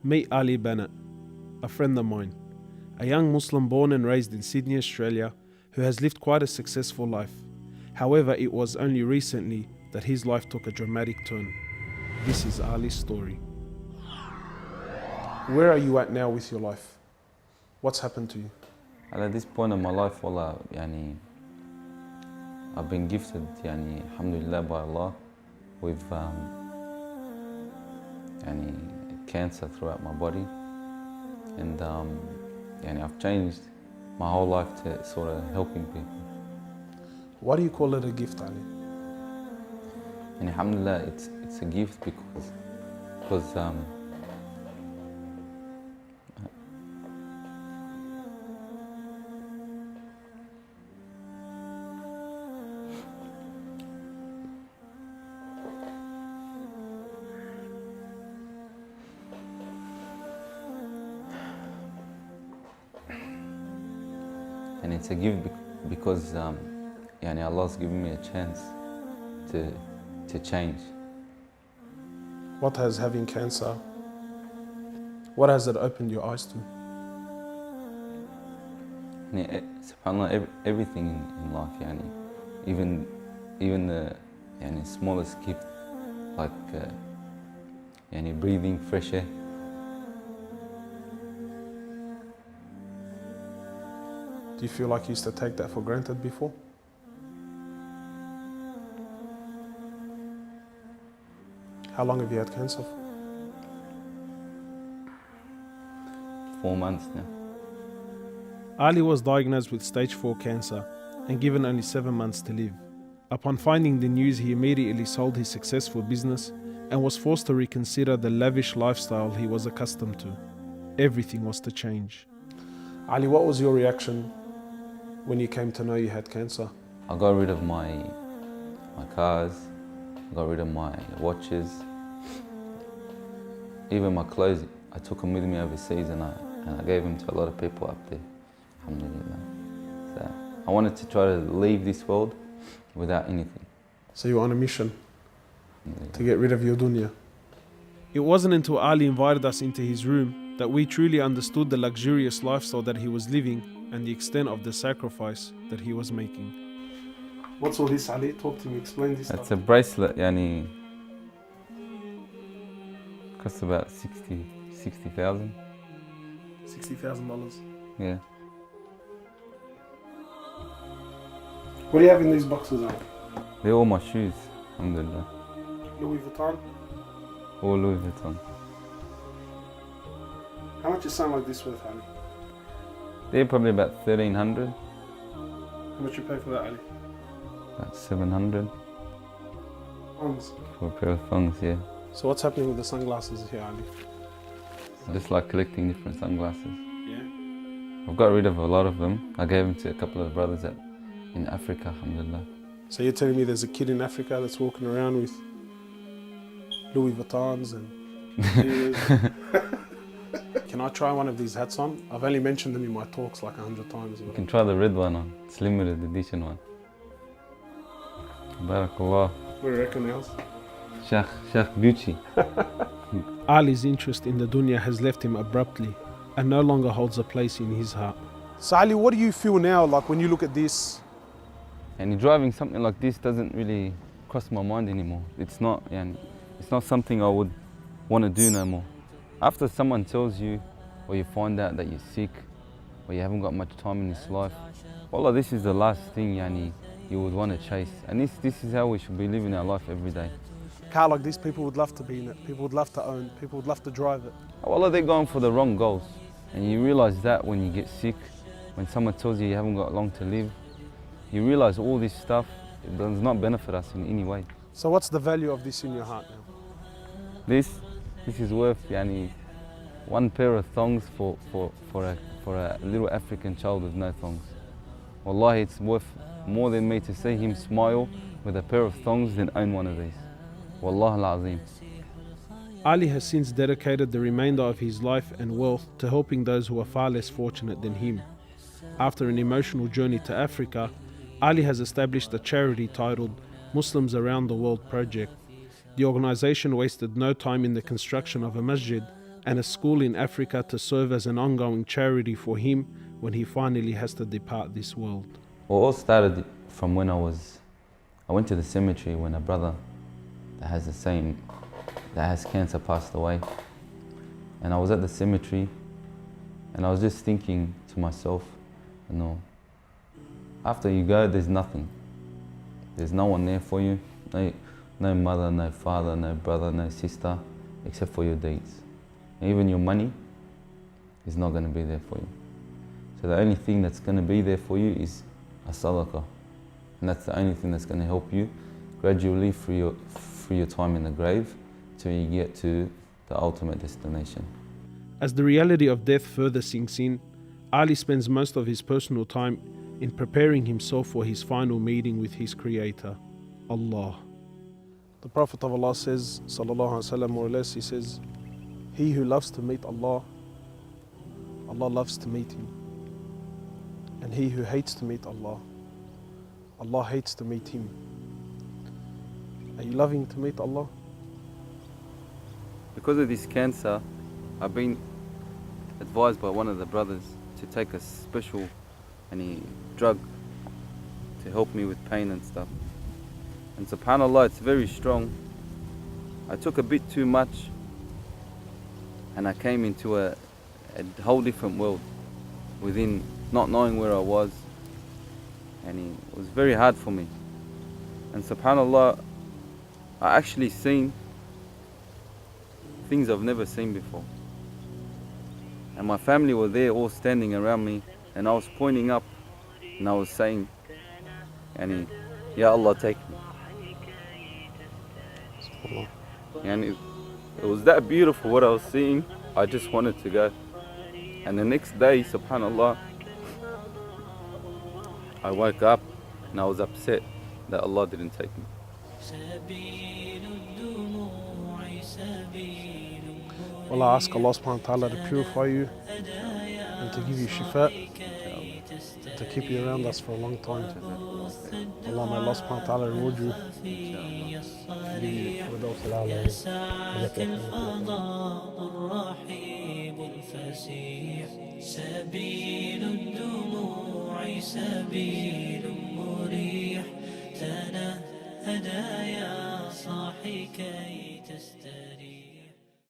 Meet Ali Banat, a friend of mine, a young Muslim born and raised in Sydney, Australia, who has lived quite a successful life. However, it was only recently that his life took a dramatic turn. This is Ali's story. Where are you at now with your life? What's happened to you? And at this point in my life, wallah, I've been gifted, alhamdulillah, by Allah with cancer throughout my body, and I've changed my whole life to sort of helping people. Why do you call it a gift, Ali? And alhamdulillah, it's a gift because and it's a gift because Allah's given me a chance to change. What has having cancer, what has it opened your eyes to? SubhanAllah, everything in life, even the smallest gift, like breathing fresh air. Do you feel like you used to take that for granted before? How long have you had cancer for? 4 months now. Ali was diagnosed with stage 4 cancer and given only 7 months to live. Upon finding the news, he immediately sold his successful business and was forced to reconsider the lavish lifestyle he was accustomed to. Everything was to change. Ali, what was your reaction when you came to know you had cancer? I got rid of my cars, I got rid of my watches, even my clothes. I took them with me overseas and I gave them to a lot of people up there, alhamdulillah. So I wanted to try to leave this world without anything. So you were on a mission to get rid of your dunya. It wasn't until Ali invited us into his room that we truly understood the luxurious lifestyle that he was living and the extent of the sacrifice that he was making. What's all this, Ali? Talk to me, explain this It's stuff. a bracelet, costs about 60,000. $60,000. Yeah. What do you have in these boxes, Ali? They're all my shoes, alhamdulillah. Louis Vuitton? All Louis Vuitton. How much is something like this worth, Ali? They're probably about 1,300, How much you pay for that, Ali? about 700 Pounds. for a pair of thongs, yeah. So what's happening with the sunglasses here, Ali? I just like collecting different sunglasses. Yeah? I've got rid of a lot of them. I gave them to a couple of brothers in Africa, alhamdulillah. So you're telling me there's a kid in Africa that's walking around with Louis Vuittons and Can I try one of these hats on? I've only mentioned them in my talks like 100 times. You can try the red one on. It's limited edition one. Barakallah. What do you reckon, else? Sheikh Gucci. Ali's interest in the dunya has left him abruptly and no longer holds a place in his heart. So Ali, what do you feel now, like when you look at this? And driving something like this doesn't really cross my mind anymore. It's not something I would want to do no more. After someone tells you, or you find out that you're sick, or you haven't got much time in this life, wallah, this is the last thing you would want to chase. And this is how we should be living our life every day. A car like this, people would love to be in it, people would love to own, people would love to drive it. Wallah, they're going for the wrong goals. And you realize that when you get sick, when someone tells you you haven't got long to live, you realize all this stuff does not benefit us in any way. So what's the value of this in your heart now? This is worth one pair of thongs for a little African child with no thongs. Wallahi, it's worth more than me to see him smile with a pair of thongs than own one of these. Wallah al-Azim. Ali has since dedicated the remainder of his life and wealth to helping those who are far less fortunate than him. After an emotional journey to Africa, Ali has established a charity titled Muslims Around the World Project. The organization wasted no time in the construction of a masjid and a school in Africa to serve as an ongoing charity for him when he finally has to depart this world. Well, it all started from when I went to the cemetery when a brother that has cancer passed away. And I was at the cemetery and I was just thinking to myself, after you go, there's nothing. There's no one there for you. No mother, no father, no brother, no sister, except for your deeds. And even your money is not going to be there for you. So the only thing that's going to be there for you is a sadaqah. And that's the only thing that's going to help you gradually through your time in the grave till you get to the ultimate destination. As the reality of death further sinks in, Ali spends most of his personal time in preparing himself for his final meeting with his Creator, Allah. The Prophet of Allah says, sallallahu alaihi wasallam, more or less, he says, he who loves to meet Allah, Allah loves to meet him. And he who hates to meet Allah, Allah hates to meet him. Are you loving to meet Allah? Because of this cancer, I've been advised by one of the brothers to take a special drug to help me with pain and stuff. And subhanAllah, it's very strong. I took a bit too much and I came into a whole different world within not knowing where I was, and it was very hard for me. And subhanAllah, I actually seen things I've never seen before. And my family were there all standing around me, and I was pointing up and I was saying, Ya Allah, take me. And it was that beautiful what I was seeing. I just wanted to go. And the next day, subhanAllah, I woke up and I was upset that Allah didn't take me. Well, I ask Allah subhanahu wa ta'ala to purify you and to give you shifa, to keep you around us for a long time. Allah, may Allah subhanahu wa ta'ala reward you. سبيل الدموع سبيل مريح تنهدى يا صاحي كي تستريح